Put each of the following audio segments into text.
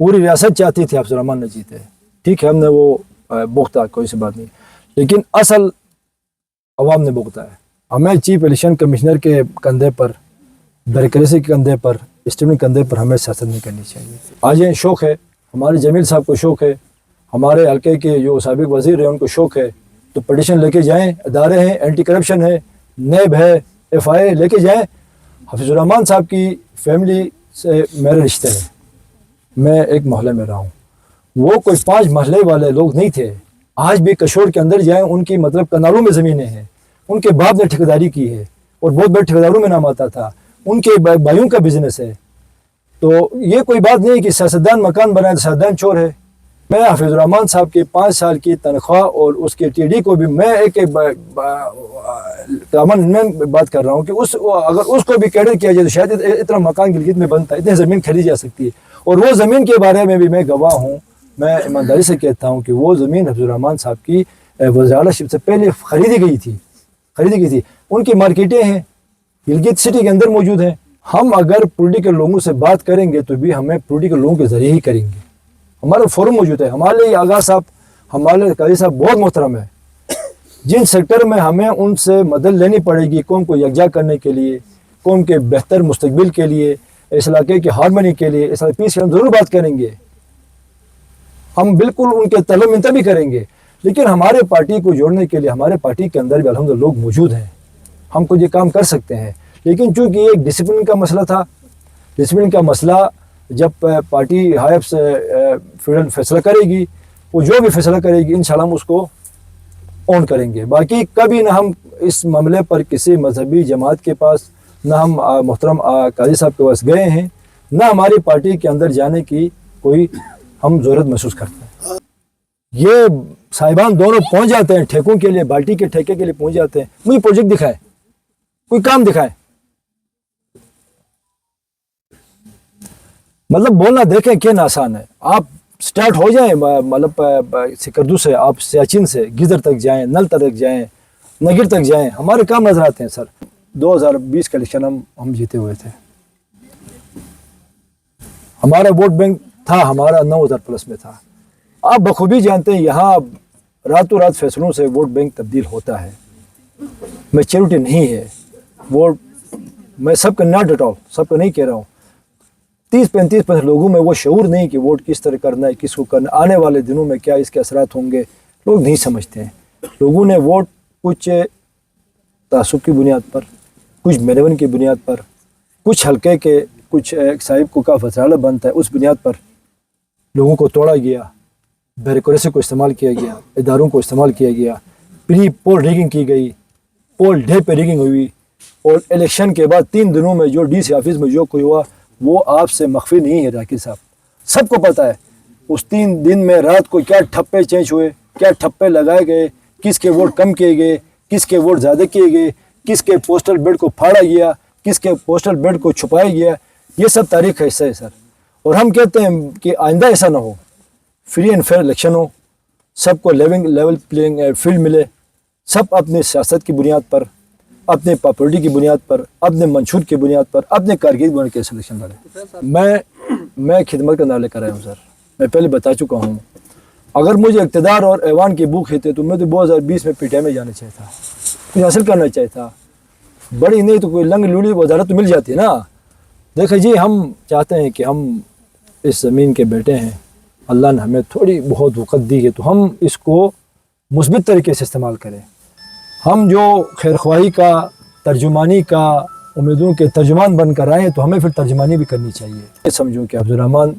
پوری ریاست چاہتی تھی حفیظ الرحمان نے جیتے، ٹھیک ہے ہم نے وہ بوگتا، کوئی سی بات نہیں، لیکن اصل عوام نے بوگتا ہے۔ ہمیں چیف الیکشن کمشنر کے کندھے پر، بیوروکریسی کے کندھے پر، اسٹیبلنگ کندھے پر ہمیں سیاست نہیں کرنی چاہیے۔ آج یہ شوق ہے، ہمارے جمیل صاحب کو شوق ہے، ہمارے حلقے کے جو سابق وزیر ہیں ان کو شوق ہے، تو پٹیشن لے کے جائیں، ادارے ہیں، اینٹی کرپشن ہے، نیب ہے، ایف آئی اے لے کے جائیں۔ حفیظ الرحمان صاحب کی فیملی سے میرے رشتے ہیں، میں ایک محلے میں رہا ہوں، وہ کوئی 5 محلے والے لوگ نہیں تھے۔ آج بھی کشور کے اندر جائیں، ان کی مطلب کنالوں میں زمینیں ہیں، ان کے باپ نے ٹھیکیداری کی ہے اور بہت بڑے ٹھیکیداروں میں نام آتا تھا، ان کے بھائیوں کا بزنس ہے۔ تو یہ کوئی بات نہیں کہ سیاستدان مکان بنائے تو سیاستدان چور ہے۔ میں حفیظ الرحمان صاحب کی 5 سال کی تنخواہ اور اس کے ٹی ڈی کو بھی میں ایک کامن مین بات کر رہا ہوں کہ اگر اس کو بھی کیڈر کیا جائے تو شاید اتنا مکان گلگت میں بنتا ہے، اتنی زمین خریدی جا سکتی ہے۔ اور وہ زمین کے بارے میں بھی میں گواہ ہوں، میں ایمانداری سے کہتا ہوں کہ وہ زمین حفیظ الرحمان صاحب کی وزارت شپ سے پہلے خریدی گئی تھی۔ ان کی مارکیٹیں ہیں، گلگت سٹی کے اندر موجود ہیں۔ ہم اگر پولیٹیکل لوگوں سے بات کریں گے تو بھی ہمیں پولیٹیکل لوگوں کے ذریعے ہی کریں گے۔ ہمارا فورم موجود ہے، ہمارے لیے آغا صاحب، ہمارے قاضی صاحب بہت محترم ہے۔ جن سیکٹر میں ہمیں ان سے مدد لینی پڑے گی قوم کو یکجا کرنے کے لیے، قوم کے بہتر مستقبل کے لیے، اس علاقے کی ہارمونی کے لیے، اس علاقے پیس کی ہم ضرور بات کریں گے، ہم بالکل ان کے طلب منتظر بھی کریں گے۔ لیکن ہمارے پارٹی کو جوڑنے کے لیے ہمارے پارٹی کے اندر بھی الحمدللہ لوگ موجود ہیں، ہم کو یہ کام کر سکتے ہیں۔ لیکن چونکہ یہ ایک ڈسپلن کا مسئلہ تھا، ڈسپلن کا مسئلہ جب پارٹی ہائب سے فیصلہ کرے گی، وہ جو بھی فیصلہ کرے گی انشاءاللہ ہم اس کو اون کریں گے۔ باقی کبھی نہ ہم اس معاملے پر کسی مذہبی جماعت کے پاس، نہ ہم محترم قاضی صاحب کے پاس گئے ہیں، نہ ہماری پارٹی کے اندر جانے کی کوئی ہم ضرورت محسوس کرتے ہیں۔ یہ صاحبان دونوں پہنچ جاتے ہیں ٹھیکوں کے لیے، بالٹی کے ٹھیکے کے لیے پہنچ جاتے ہیں، مجھے پروجیکٹ دکھائے، کوئی کام دکھائے، مطلب بولنا دیکھیں کیا آسان ہے۔ آپ سٹارٹ ہو جائیں، مطلب سکردو سے، آپ سیاچن سے گیزر تک جائیں، نل تک جائیں، نگر تک جائیں، ہمارے کام نظر آتے ہیں۔ سر 2020 کا الیکشن ہم جیتے ہوئے تھے، ہمارا ووٹ بینک تھا، ہمارا 9000 پلس میں تھا۔ آپ بخوبی جانتے ہیں یہاں راتوں رات فیصلوں سے ووٹ بینک تبدیل ہوتا ہے، میچورٹی نہیں ہے ووٹ۔ میں سب کا ناٹ اٹاؤ، سب کا نہیں کہہ رہا ہوں، 30-35% لوگوں میں وہ شعور نہیں کہ ووٹ کس طرح کرنا ہے، کس کو کرنا، آنے والے دنوں میں کیا اس کے اثرات ہوں گے، لوگ نہیں سمجھتے ہیں۔ لوگوں نے ووٹ کچھ تعصب کی بنیاد پر، کچھ میرون کی بنیاد پر، کچھ حلقے کے کچھ صاحب کو کا فضالہ بنتا ہے اس بنیاد پر لوگوں کو توڑا گیا، بیوروکریسی کو استعمال کیا گیا، اداروں کو استعمال کیا گیا، پری پول ریگنگ کی گئی، پول ڈے پہ ریگنگ ہوئی، اور الیکشن کے بعد 3 دنوں میں جو ڈی سی آفس میں جو کوئی ہوا وہ آپ سے مخفی نہیں ہے راکب صاحب، سب کو پتہ ہے۔ اس 3 دن میں رات کو کیا ٹھپے چینج ہوئے، کیا ٹھپے لگائے گئے، کس کے ووٹ کم کیے گئے، کس کے ووٹ زیادہ کیے گئے، کس کے پوسٹل بیڈ کو پھاڑا گیا، کس کے پوسٹل بیڈ کو چھپایا گیا، یہ سب تاریخ کا حصہ ہے سر۔ اور ہم کہتے ہیں کہ آئندہ ایسا نہ ہو، فری اینڈ فیئر الیکشن ہو، سب کو لیول پلینگ فیلڈ ملے، سب اپنی سیاست کی بنیاد پر، اپنے پاپولرٹی کی بنیاد پر، اپنے منشور کی بنیاد پر، اپنے کارکردگی بنا کے سلیکشن لڑے۔ میں خدمت کا نعرہ لے کر آیا ہوں سر، میں پہلے بتا چکا ہوں، اگر مجھے اقتدار اور ایوان کی بھوک ہے تو میں تو 2020 میں پی ٹی آئی میں جانا چاہتا، کچھ حاصل کرنا چاہتا، بڑی نہیں تو کوئی لنگ لوڑی وزارت تو مل جاتی ہے نا۔ دیکھیں جی، ہم چاہتے ہیں کہ ہم اس زمین کے بیٹے ہیں، اللہ نے ہمیں تھوڑی بہت وقت دی ہے تو ہم اس کو مثبت طریقے سے استعمال کریں۔ ہم جو خیرخواہی کا، ترجمانی کا، امیدوں کے ترجمان بن کر آئے تو ہمیں پھر ترجمانی بھی کرنی چاہیے۔ سمجھو کہ حفیظ الرحمان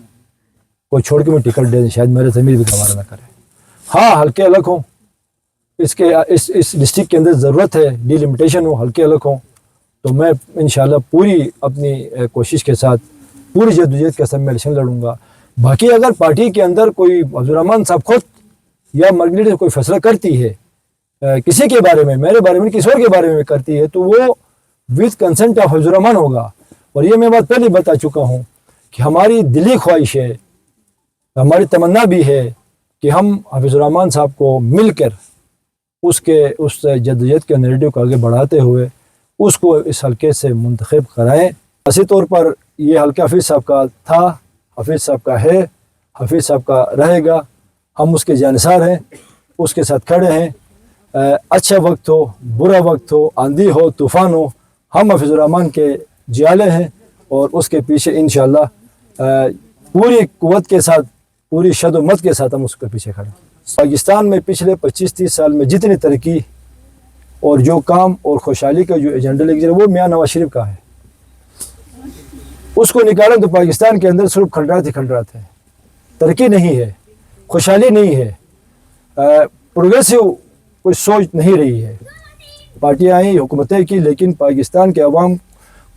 کو چھوڑ کے میں ٹکٹ دے دیں، شاید میرے ضمیر بھی گوارا نہ کرے۔ ہاں حلقے الگ ہوں، اس ڈسٹرکٹ کے اندر ضرورت ہے ڈی لمیٹیشن ہو، حلقے الگ ہوں، تو میں انشاءاللہ پوری اپنی کوشش کے ساتھ، پوری جدوجہد کے ساتھ میں الیکشن لڑوں گا۔ باقی اگر پارٹی کے اندر کوئی حفیظ الرحمان صاحب خود یا مرگلیٹ کوئی فیصلہ کرتی ہے کسی کے بارے میں، میرے بارے میں، کسی اور کے بارے میں کرتی ہے تو وہ وتھ کنسنٹ آف حفیظ الرحمان ہوگا۔ اور یہ میں بات پہلے بتا چکا ہوں کہ ہماری دلی خواہش ہے، ہماری تمنا بھی ہے کہ ہم حفیظ الرحمان صاحب کو مل کر اس جدوجہد کے نیریٹو کو آگے بڑھاتے ہوئے اس کو اس حلقے سے منتخب کرائیں۔ اسی طور پر یہ حلقہ حفیظ صاحب کا تھا، حفیظ صاحب کا ہے، حفیظ صاحب کا رہے گا. ہم اس کے جانصار ہیں, اس کے ساتھ کھڑے ہیں. اچھا وقت ہو, برا وقت ہو, آندھی ہو, طوفان ہو, ہم حفیظ الرحمان کے جیالے ہیں اور اس کے پیچھے انشاءاللہ پوری قوت کے ساتھ, پوری شد و مت کے ساتھ ہم اس کے پیچھے کھڑے ہیں. پاکستان میں پچھلے 25-30 سال میں جتنی ترقی اور جو کام اور خوشحالی کا جو ایجنڈا لے کے جا رہا ہے وہ میاں نواز شریف کا ہے. اس کو نکالیں تو پاکستان کے اندر صرف کھنڈرات ہی کھنڈرات ہے, ترقی نہیں ہے, خوشحالی نہیں ہے, پروگریسو کوئی سوچ نہیں رہی ہے. پارٹیاں آئیں, حکومتیں کی, لیکن پاکستان کے عوام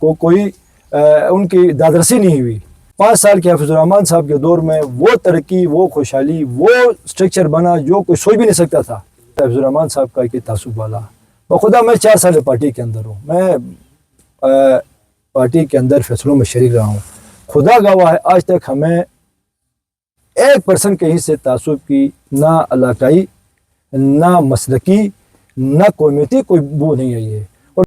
کو کوئی ان کی دادرسی نہیں ہوئی. 5 سال کے حفیظ الرحمان صاحب کے دور میں وہ ترقی, وہ خوشحالی, وہ سٹرکچر بنا جو کوئی سوچ بھی نہیں سکتا تھا. حفیظ الرحمان صاحب کا ایک تعصب والا, بخدا میں 4 سال پارٹی کے اندر ہوں, میں پارٹی کے اندر فیصلوں میں شریک رہا ہوں. خدا گواہ ہے آج تک ہمیں 1% کہیں سے تعصب کی, نہ علاقائی, نہ مسلکی, نہ قومیتی کوئی بو نہیں آئی ہے.